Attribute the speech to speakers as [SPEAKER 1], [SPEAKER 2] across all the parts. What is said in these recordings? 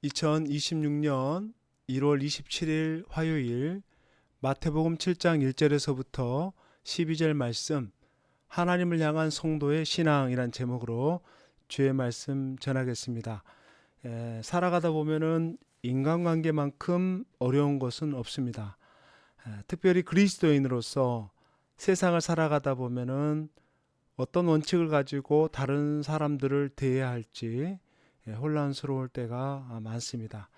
[SPEAKER 1] 2026년 1월 27일 화요일 마태복음 7장 1절에서부터 12절 말씀 하나님을 향한 성도의 신앙이란 제목으로 주의 말씀 전하겠습니다. 살아가다 보면은 인간관계만큼 어려운 것은 없습니다. 특별히 그리스도인으로서 세상을 살아가다 보면은 어떤 원칙을 가지고 다른 사람들을 대해야 할지 혼란스러울 때가 많습니다.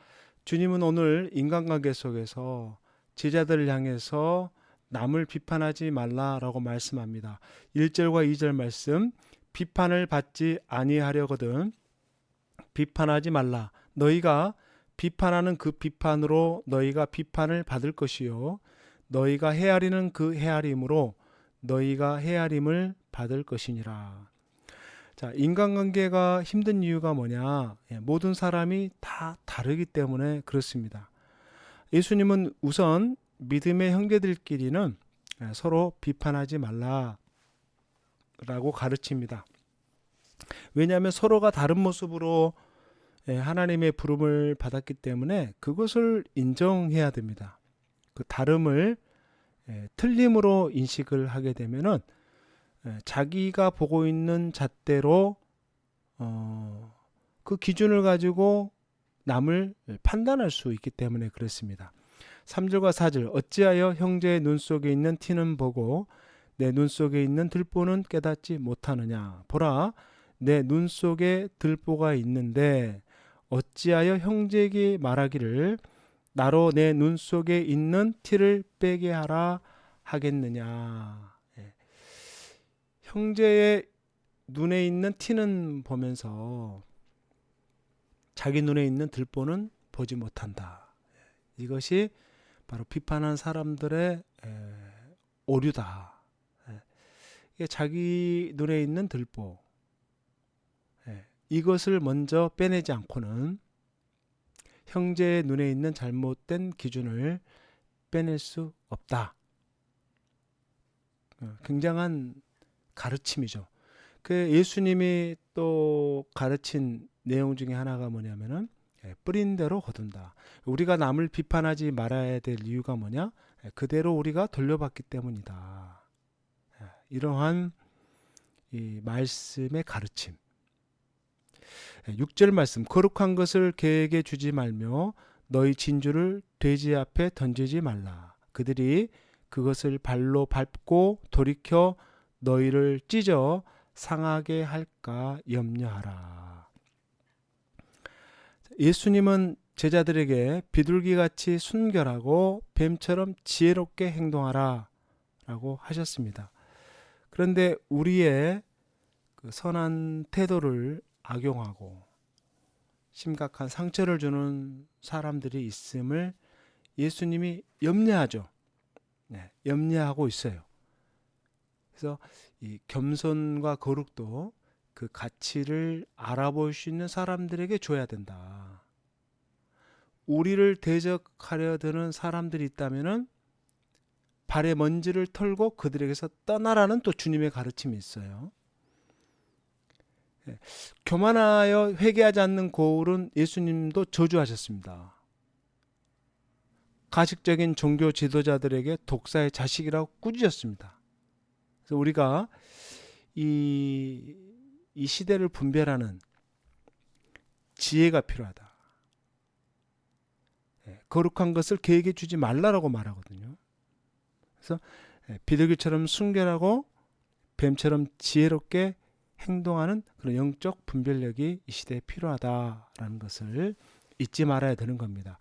[SPEAKER 1] 주님은 오늘 인간관계 속에서 제자들을 향해서 남을 비판하지 말라라고 말씀합니다. 1절과 2절 말씀, 비판을 받지 아니하려거든 비판하지 말라. 너희가 비판하는 그 비판으로 너희가 비판을 받을 것이요 너희가 헤아리는 그 헤아림으로 너희가 헤아림을 받을 것이니라. 자, 인간관계가 힘든 이유가 뭐냐? 모든 사람이 다 다르기 때문에 그렇습니다. 예수님은 우선 믿음의 형제들끼리는 서로 비판하지 말라라고 가르칩니다. 왜냐하면 서로가 다른 모습으로 하나님의 부름을 받았기 때문에 그것을 인정해야 됩니다. 그 다름을 틀림으로 인식을 하게 되면은 자기가 보고 있는 잣대로 그 기준을 가지고 남을 판단할 수 있기 때문에 그렇습니다. 3절과 4절 어찌하여 형제의 눈 속에 있는 티는 보고 내 눈 속에 있는 들보는 깨닫지 못하느냐. 보라, 내 눈 속에 들보가 있는데 어찌하여 형제에게 말하기를 나로 내 눈 속에 있는 티를 빼게 하라 하겠느냐. 형제의 눈에 있는 티는 보면서 자기 눈에 있는 들보는 보지 못한다. 이것이 바로 비판한 사람들의 오류다. 이게 자기 눈에 있는 들보, 이것을 먼저 빼내지 않고는 형제의 눈에 있는 잘못된 기준을 빼낼 수 없다. 굉장한 가르침이죠. 그 예수님이 또 가르친 내용 중에 하나가 뭐냐면은 뿌린 대로 거둔다. 우리가 남을 비판하지 말아야 될 이유가 뭐냐? 그대로 우리가 돌려받기 때문이다. 이러한 이 말씀의 가르침. 6절 말씀, 거룩한 것을 개에게 주지 말며 너희 진주를 돼지 앞에 던지지 말라. 그들이 그것을 발로 밟고 돌이켜 너희를 찢어 상하게 할까 염려하라. 예수님은 제자들에게 비둘기같이 순결하고 뱀처럼 지혜롭게 행동하라 라고 하셨습니다. 그런데 우리의 그 선한 태도를 악용하고 심각한 상처를 주는 사람들이 있음을 예수님이 염려하죠. 염려하고 있어요. 그래서 이 겸손과 거룩도 그 가치를 알아볼 수 있는 사람들에게 줘야 된다. 우리를 대적하려 드는 사람들이 있다면은 발에 먼지를 털고 그들에게서 떠나라는 또 주님의 가르침이 있어요. 교만하여 회개하지 않는 고울은 예수님도 저주하셨습니다. 가식적인 종교 지도자들에게 독사의 자식이라고 꾸짖었습니다. 그래서 우리가 이 시대를 분별하는 지혜가 필요하다. 거룩한 것을 개에게 주지 말라라고 말하거든요. 그래서 비둘기처럼 순결하고 뱀처럼 지혜롭게 행동하는 그런 영적 분별력이 이 시대에 필요하다라는 것을 잊지 말아야 되는 겁니다.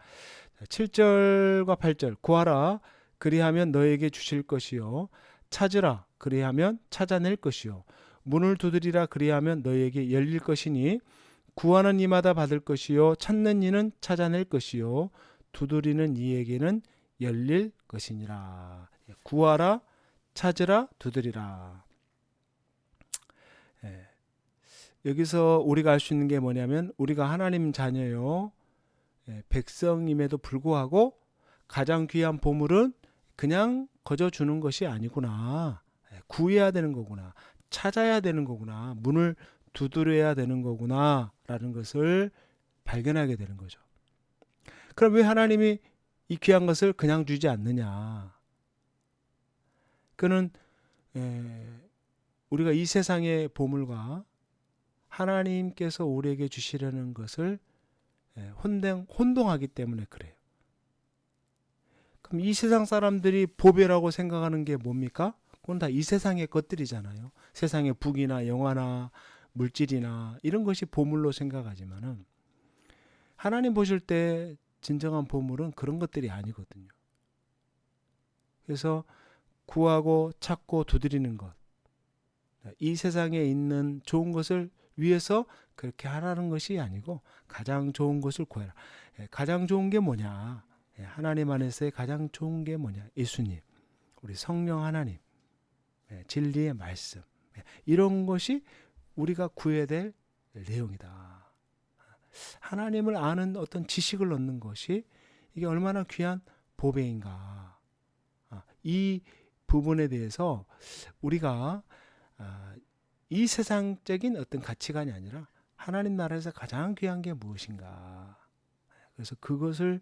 [SPEAKER 1] 7절과 8절 구하라 그리하면 너에게 주실 것이요 찾으라 그리하면 찾아낼 것이요 문을 두드리라 그리하면 너에게 열릴 것이니 구하는 이마다 받을 것이요 찾는 이는 찾아낼 것이요 두드리는 이에게는 열릴 것이니라. 구하라 찾으라 두드리라. 여기서 우리가 알 수 있는 게 뭐냐면 우리가 하나님 자녀요 백성임에도 불구하고 가장 귀한 보물은 그냥 거저 주는 것이 아니구나. 구해야 되는 거구나. 찾아야 되는 거구나. 문을 두드려야 되는 거구나 라는 것을 발견하게 되는 거죠. 그럼 왜 하나님이 이 귀한 것을 그냥 주지 않느냐? 그는 우리가 이 세상의 보물과 하나님께서 우리에게 주시려는 것을 혼동하기 때문에 그래요. 그럼 이 세상 사람들이 보배라고 생각하는 게 뭡니까? 그건 다 이 세상의 것들이잖아요. 세상의 북이나 영화나 물질이나 이런 것이 보물로 생각하지만은 하나님 보실 때 진정한 보물은 그런 것들이 아니거든요. 그래서 구하고 찾고 두드리는 것, 이 세상에 있는 좋은 것을 위해서 그렇게 하라는 것이 아니고 가장 좋은 것을 구해라. 가장 좋은 게 뭐냐? 하나님 안에서의 가장 좋은 게 뭐냐? 예수님, 우리 성령 하나님, 진리의 말씀, 이런 것이 우리가 구해야 될 내용이다. 하나님을 아는 어떤 지식을 얻는 것이 이게 얼마나 귀한 보배인가. 이 부분에 대해서 우리가 이 세상적인 어떤 가치관이 아니라 하나님 나라에서 가장 귀한 게 무엇인가. 그래서 그것을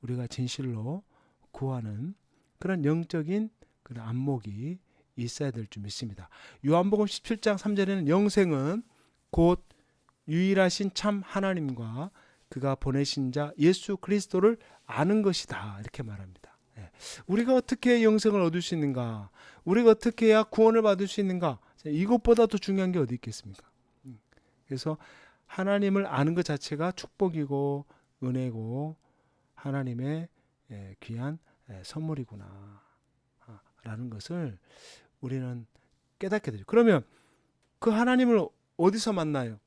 [SPEAKER 1] 우리가 진실로 구하는 그런 영적인 그런 안목이 있어야 될 줄 믿습니다. 요한복음 17장 3절에는 영생은 곧 유일하신 참 하나님과 그가 보내신 자 예수 그리스도를 아는 것이다. 이렇게 말합니다. 우리가 어떻게 영생을 얻을 수 있는가? 우리가 어떻게 해야 구원을 받을 수 있는가? 이것보다 더 중요한 게 어디 있겠습니까? 그래서 하나님을 아는 것 자체가 축복이고 은혜고 하나님의 귀한 선물이구나 라는 것을 우리는 깨닫게 되죠. 그러면 그 하나님을 어디서 만나요?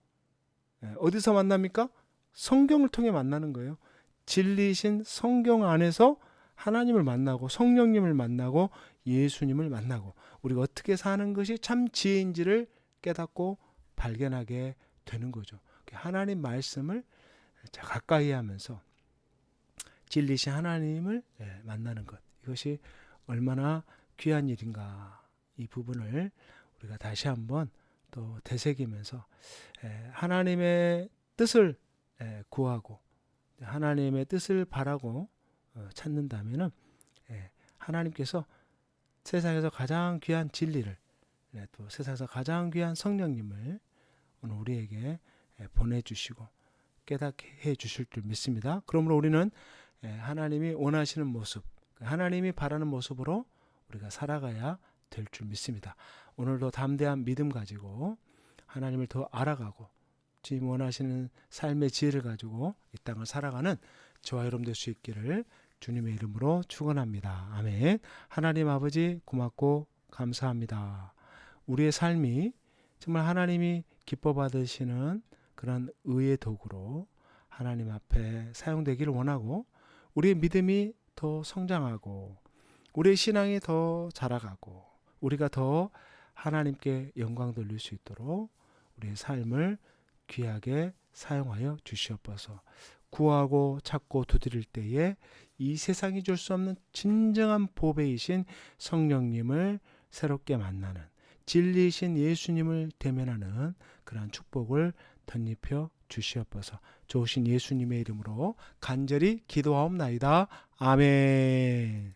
[SPEAKER 1] 어디서 만납니까? 성경을 통해 만나는 거예요. 진리이신 성경 안에서 하나님을 만나고 성령님을 만나고 예수님을 만나고 우리가 어떻게 사는 것이 참 지혜인지를 깨닫고 발견하게 되는 거죠. 하나님 말씀을 가까이 하면서 진리신 하나님을 만나는 것, 이것이 얼마나 귀한 일인가. 이 부분을 우리가 다시 한번 또 되새기면서 하나님의 뜻을 구하고 하나님의 뜻을 바라고 찾는다면은 하나님께서 세상에서 가장 귀한 진리를 또 세상에서 가장 귀한 성령님을 오늘 우리에게 보내주시고 깨닫게 해 주실 줄 믿습니다. 그러므로 우리는 하나님이 원하시는 모습, 하나님이 바라는 모습으로 우리가 살아가야 될 줄 믿습니다. 오늘도 담대한 믿음 가지고 하나님을 더 알아가고 주님 원하시는 삶의 지혜를 가지고 이 땅을 살아가는 저와 여러분 될 수 있기를 주님의 이름으로 축원합니다. 아멘. 하나님 아버지 고맙고 감사합니다. 우리의 삶이 정말 하나님이 기뻐 받으시는 그런 의의 도구로 하나님 앞에 사용되기를 원하고 우리의 믿음이 더 성장하고 우리의 신앙이 더 자라가고 우리가 더 하나님께 영광 돌릴 수 있도록 우리의 삶을 귀하게 사용하여 주시옵소서. 구하고 찾고 두드릴 때에 이 세상이 줄 수 없는 진정한 보배이신 성령님을 새롭게 만나는 진리이신 예수님을 대면하는 그러한 축복을 덧입혀 주시옵소서. 좋으신 예수님의 이름으로 간절히 기도하옵나이다. 아멘.